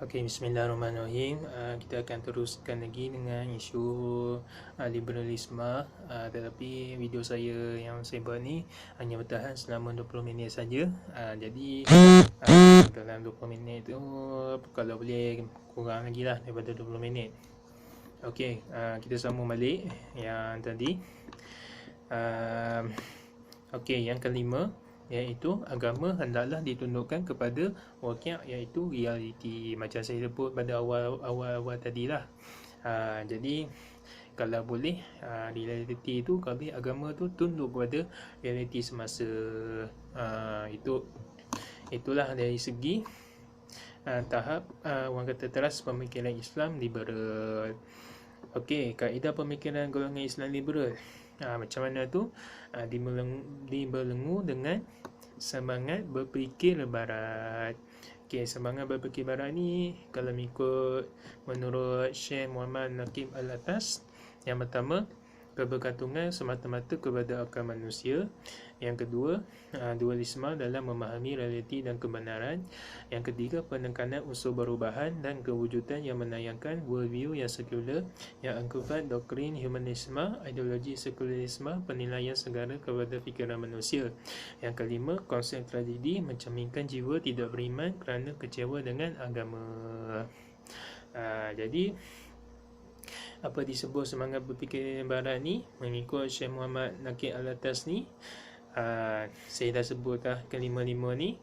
Okey, bismillahirrahmanirrahim. Kita akan teruskan lagi dengan isu liberalisme. Tetapi video saya yang saya buat ni hanya bertahan selama 20 minit saja. Jadi dalam 20 minit tu kalau boleh kurang lagi lah daripada 20 minit. Okey, kita sambung balik yang tadi. Okey, yang kelima, iaitu agama hendaklah ditundukkan kepada waqi', iaitu realiti, macam saya sebut pada awal tadilah. Jadi kalau boleh, realiti itu kalau agama tu tunduk kepada realiti semasa. Itulah dari segi tahap orang kata teras pemikiran Islam liberal. Okey, kaedah pemikiran golongan Islam liberal. Macam mana tu? Dibelenggu dengan semangat berfikir barat. Okey, semangat berfikir barat ni kalau mengikut menurut Syekh Muhammad Naqib Al-Atas, yang pertama, kebergantungan semata-mata kepada akal manusia. Yang kedua, dualisme dalam memahami realiti dan kebenaran. Yang ketiga, penekanan unsur perubahan dan kewujudan yang menayangkan worldview yang sekular, yang angkutan doktrin humanisme, ideologi sekularisme, penilaian segala kepada fikiran manusia. Yang kelima, konsep tragedi mencerminkan jiwa tidak beriman kerana kecewa dengan agama. Jadi apa disebut semangat berfikir barat ni mengikut Syekh Muhammad Naqib Al-Atas ni, saya dah sebut dah kelima-lima ni.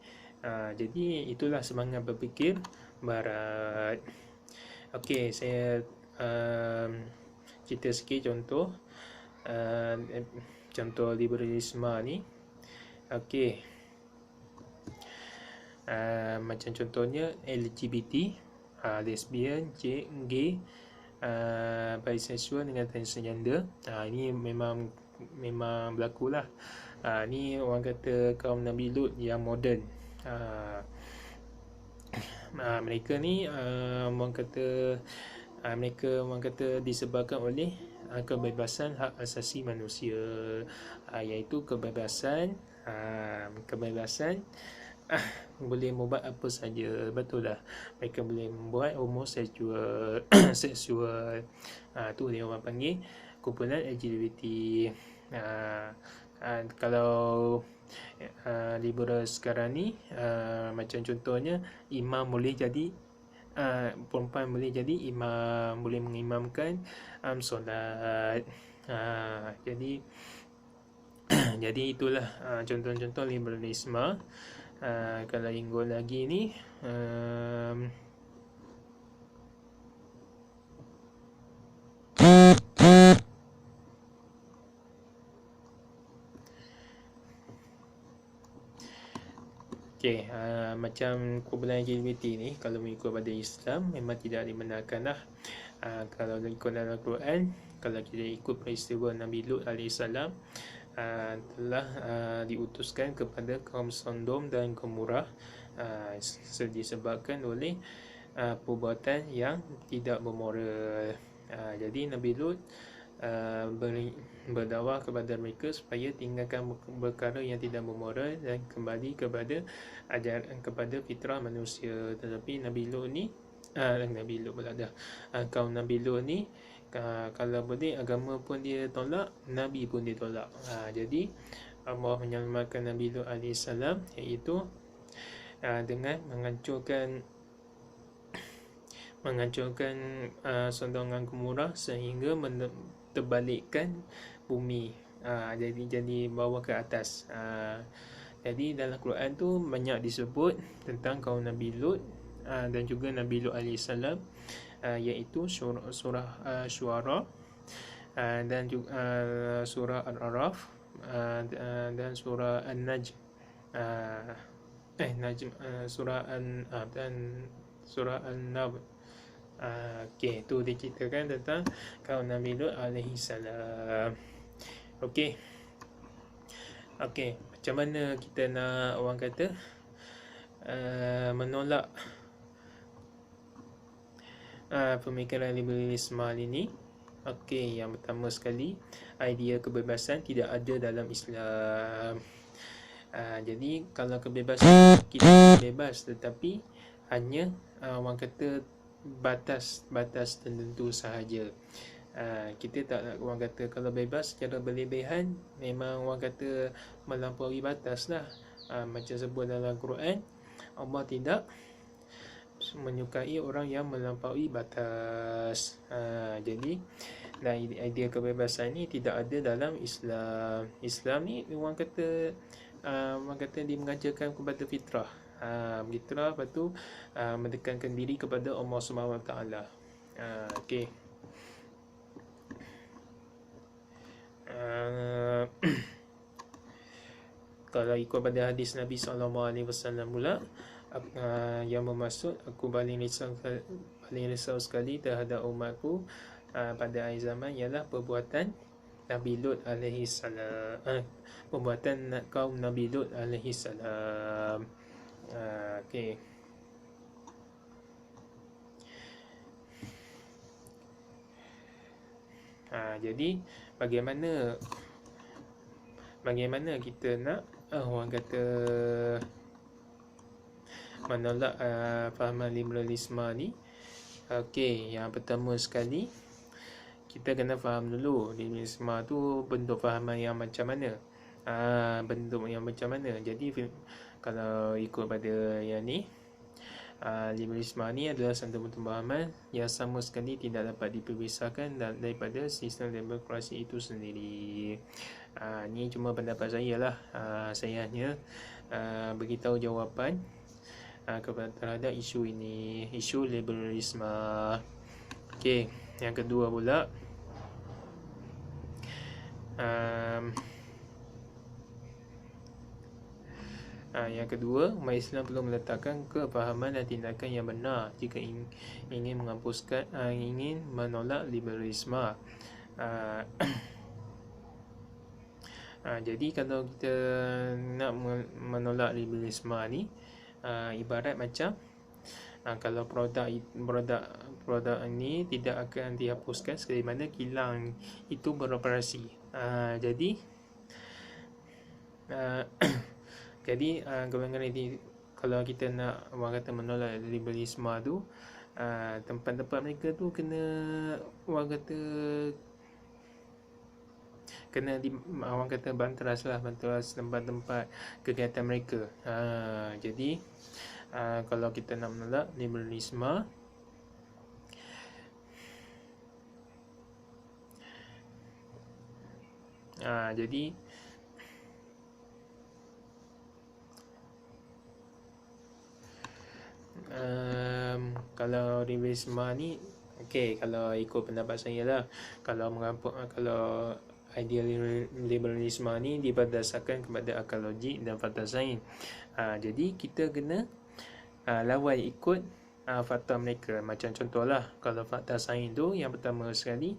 Jadi itulah semangat berfikir barat. Okey, saya cerita sikit contoh liberalisme ni. Okey, macam contohnya LGBT, lesbian, gay, bisexual dengan transgender. Ini memang berlaku lah. Ni orang kata kaum Nabi Lut yang moden. Mereka ni orang kata disebabkan oleh kebebasan hak asasi manusia, iaitu kebebasan boleh membuat apa saja. Betul lah, mereka boleh membuat homoseksual seksual. Tu dia orang panggil kumpulan LGBT. Kalau liberal sekarang ni, macam contohnya imam boleh jadi, perempuan boleh jadi imam, boleh mengimamkan solat. Jadi jadi itulah contoh-contoh liberalisme. Kalau ingin lagi ni, okey, macam kumpulan LGBT ni, kalau mengikut pada Islam memang tidak dibenarkan lah. Kalau ikut dalam Quran, kalau kita ikut peristiwa Nabi Lut AS, telah diutuskan kepada kaum Sodom dan Gomorrah disebabkan oleh perbuatan yang tidak bermoral. Jadi Nabi Lut berdakwah kepada mereka supaya tinggalkan perkara yang tidak bermoral dan kembali kepada ajaran, kepada fitrah manusia. Tetapi Nabi Lut ni kaum Nabi Lut ni, kalau boleh agama pun dia tolak, Nabi pun dia tolak. Jadi Allah menyelamatkan Nabi Lut AS, iaitu dengan menghancurkan Sodom dan Gomorrah sehingga terbalikkan bumi, jadi bawah ke atas. Jadi dalam Quran tu banyak disebut tentang kaum Nabi Lut dan juga Nabi Lut AS, iaitu surah Syuara, dan juga surah Al-Araf, dan surah An-Najm, surah An-Ab dan surah An-Nab. Okey, tu diceritakan tentang kaum Nabi Lut alaihi salam. Okey, macam mana kita nak orang kata menolak pemikiran liberalisme ini? Okey, yang pertama sekali, idea kebebasan tidak ada dalam Islam. Jadi kalau kebebasan, kita bebas, tetapi hanya orang kata batas tertentu sahaja. Kita tak nak orang kata kalau bebas secara berlebihan, memang orang kata melampaui batas lah. Macam sebut dalam Quran, Allah tidak menyukai orang yang melampaui batas. Jadi idea kebebasan ni tidak ada dalam Islam. Islam ni orang kata dia mengajarkan kepada fitrah. Fitrah, lepas tu mendekankan diri kepada Allah Subhanahu Wa Taala. Okey. Kalau ikut pada hadis Nabi SAW pula, yang bermaksud aku paling risau sekali terhadap umatku pada akhir zaman ialah perbuatan Nabi Lut alaihi salam, perbuatan kaum Nabi Lut alaihi salam. Okey. Jadi bagaimana kita nak orang kata menolak fahaman liberalisme ni? Okey, yang pertama sekali kita kena faham dulu liberalisme tu bentuk fahaman yang macam mana. Bentuk yang macam mana. Jadi kalau ikut pada yang ni, liberalisme ni adalah satu bentuk fahaman yang sama sekali tidak dapat dipisahkan daripada sistem demokrasi itu sendiri. Ni cuma pendapat saya lah. Saya hanya beritahu jawapan terhadap isu ini, isu liberalisme. Okey, yang kedua pula, yang kedua, umat Islam perlu meletakkan kefahaman dan tindakan yang benar jika ingin ingin menolak liberalisme. Jadi kalau kita nak menolak liberalisme ni, ibarat macam kalau produk ini tidak akan dihapuskan sekali mana kilang itu beroperasi. Jadi golongan ini, kalau kita nak orang kata menolak liberalisme tu, tempat-tempat mereka tu kena orang kata orang kata banteras tempat-tempat kegiatan mereka. Jadi kalau kita nak menolak liberalisme, jadi kalau liberalisme ni, okey, kalau ikut pendapat saya lah, kalau idea liberalisme ni berdasarkan kepada akal logik dan fakta sains. Jadi kita kena lawan ikut fakta mereka. Macam contohlah, kalau fakta sains tu, yang pertama sekali,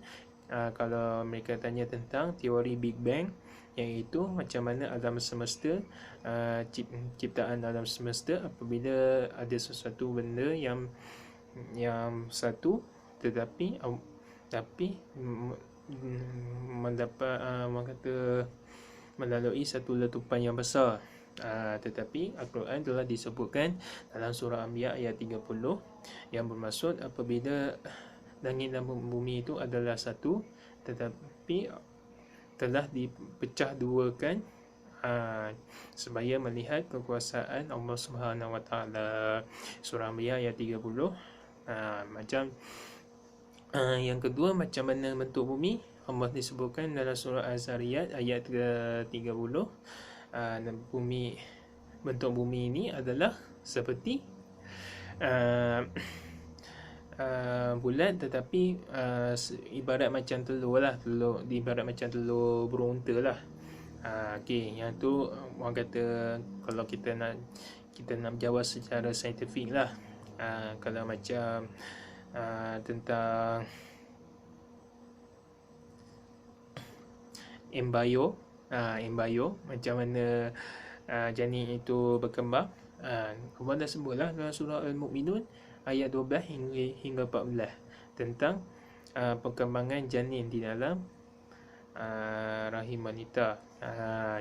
kalau mereka tanya tentang teori Big Bang, iaitu macam mana alam semesta, ciptaan alam semesta apabila ada sesuatu benda yang satu tetapi mendapat melalui satu letupan yang besar. Tetapi Al-Quran telah disebutkan dalam surah Anbiya ayat 30 yang bermaksud apabila langit dan bumi itu adalah satu tetapi telah dipecah duakan, supaya melihat kekuasaan Allah Subhanahu Wa Taala. Surah Anbiya ayat 30. Macam yang kedua, macam mana bentuk bumi, Allah disebutkan dalam surah Az-Zariyat ayat 30. Bentuk bumi ini adalah seperti bulat, tetapi ibarat macam telur lah, ibarat macam telur berunta lah. Okey, yang tu orang kata kalau kita nak berjawab secara saintifik lah. Kalau macam tentang embryo, macam mana janin itu berkembang. Allah dah sebutlah dalam surah Al-Mu'minun ayat 12 hingga 14 tentang perkembangan janin di dalam rahim wanita.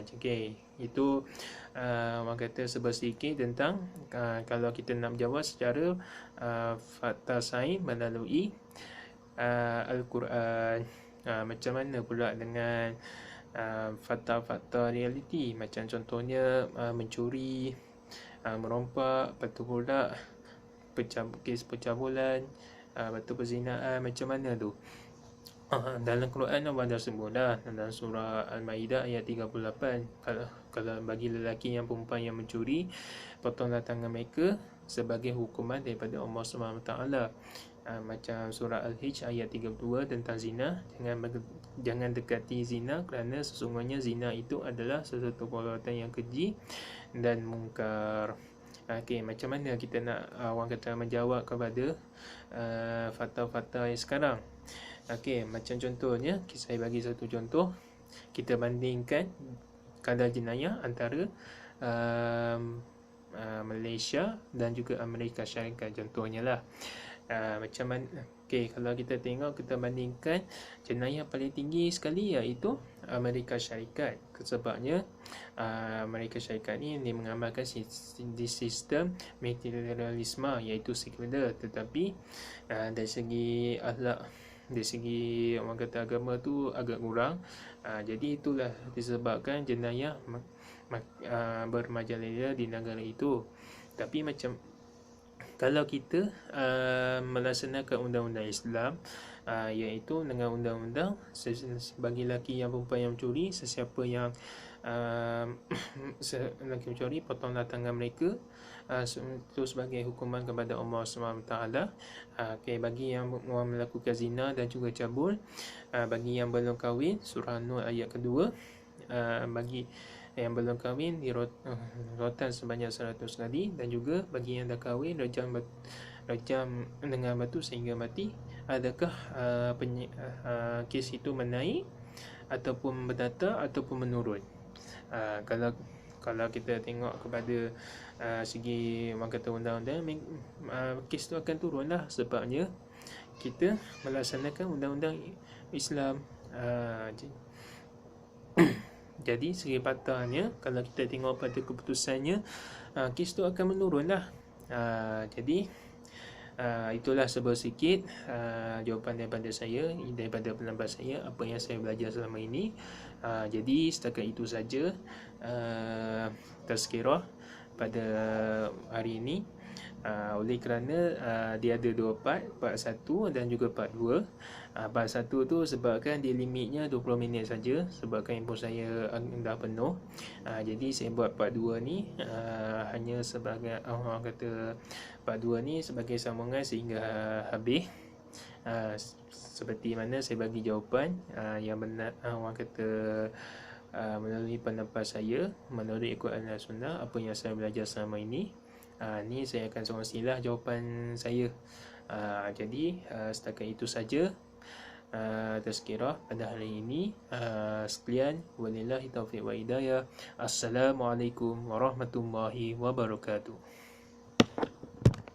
Okay, itu orang kata sedikit tentang kalau kita nak menjawab secara fakta sains melalui Al-Quran. Macam mana pula dengan fakta-fakta realiti, macam contohnya mencuri, merompak, lepas tu pula kes pencabulan, lepas tu perzinaan, macam mana tu? Dalam Quran Allah dah sebut dah dalam surah Al-Maidah ayat 38, kalau bagi lelaki yang perempuan yang mencuri, potonglah tangan mereka sebagai hukuman daripada Allah SWT. Macam surah Al-Hijj ayat 32 tentang zina, jangan dekati zina kerana sesungguhnya zina itu adalah sesuatu perbuatan yang keji dan mungkar. Okey, macam mana kita nak orang kata menjawab kepada fakta-fakta yang sekarang? Okey, macam contohnya, saya bagi satu contoh. Kita bandingkan kadar jenayah antara Malaysia dan juga Amerika Syarikat, contohnya lah. Macam mana? Okey, kalau kita tengok, kita bandingkan jenayah paling tinggi sekali iaitu Amerika Syarikat. Sebabnya Amerika Syarikat ni dia mengamalkan sistem materialisme, iaitu sekular, tetapi dari segi akhlak, dari segi orang kata agama tu agak kurang. Jadi itulah disebabkan jenayah bermerajalela di negara itu. Tapi macam kalau kita melaksanakan undang-undang Islam, iaitu dengan undang-undang bagi lelaki yang perempuan yang mencuri, sesiapa yang lelaki mencuri, potonglah tangan mereka, itu sebagai hukuman kepada Allah SWT. Okay, bagi yang melakukan zina dan juga cabul, bagi yang belum kahwin, surah Nur ayat kedua, bagi yang belum kahwin rotan sebanyak 100 kali, dan juga bagi yang dah kahwin rejam dengan batu sehingga mati. Adakah kes itu menaik ataupun berdata ataupun menurun? Kalau kita tengok kepada segi orang kata undang-undang, kes tu akan turun lah, sebabnya kita melaksanakan undang-undang Islam. Jadi segi faktanya, kalau kita tengok pada keputusannya, kes tu akan menurun lah. Jadi itulah sedikit jawapan daripada saya, daripada pendapat saya, apa yang saya belajar selama ini. Jadi setakat itu saja tazkirah pada hari ini. Oleh kerana dia ada dua part 1 dan juga part 2. Part 1 tu sebabkan dia limitnya 20 minit saja, sebabkan handphone saya dah penuh. Jadi saya buat part 2 ni hanya sebagai orang kata part 2 ni sebagai sambungan sehingga habis. Seperti mana saya bagi jawapan yang benar, orang kata melalui pendapat saya, menurut Al-Quran dan Sunnah, apa yang saya belajar selama ini. Ni saya akan kongsilah jawapan saya. Jadi setakat itu saja tazkirah pada hari ini. Sekian, wabillahi taufiq wa hidayah. Assalamualaikum warahmatullahi wabarakatuh.